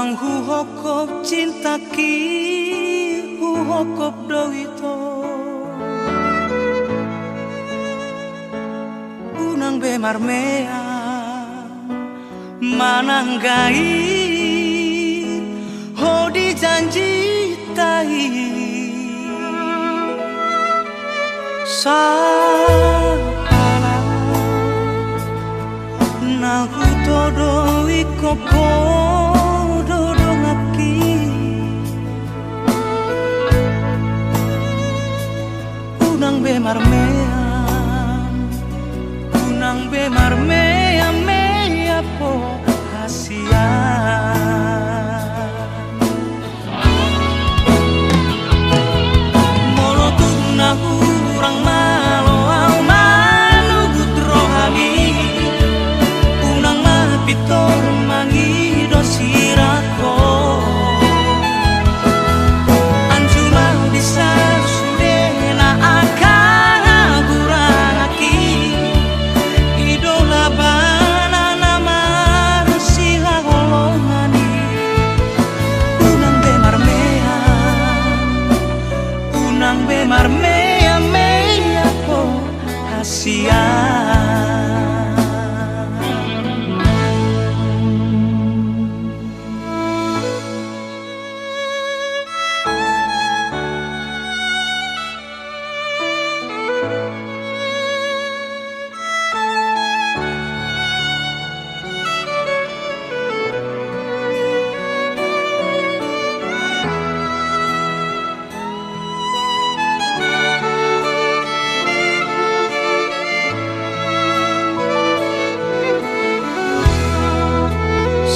Unang huhokop cinta ki huhokop dawito Unang bemarmea mananggai hodi janji tahi Saala nahu todo ikopo Unang bemarmea mea po hasian Molotuk na hurang malo au manugut rohani Unang mapitor mangido sirako Anjuma bisa sudena akan kurang aki Idola bana nama rusiha holongani Unang bemarmea mea po hasian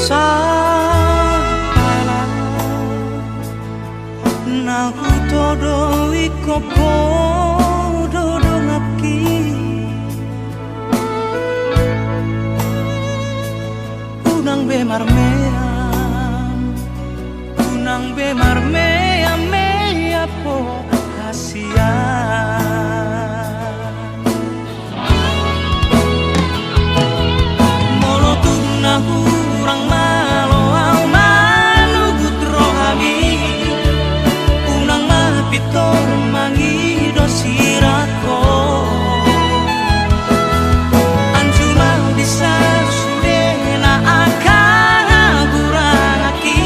Saala nahu todo ikopo dodo ngaki Unang bemarmea mea po hasian Molotuk nahu Urang malo au manugut rohani Unang mapitor mangido sirako Anjuma bisa sudena akan kurang aki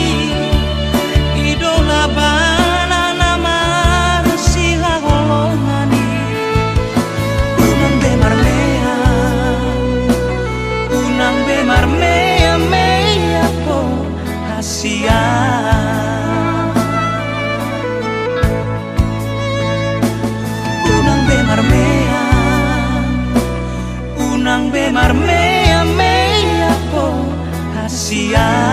Idola bana nama rusiha holongani Unang bemarmea mea po hasian Unang bemarmea mea po hasian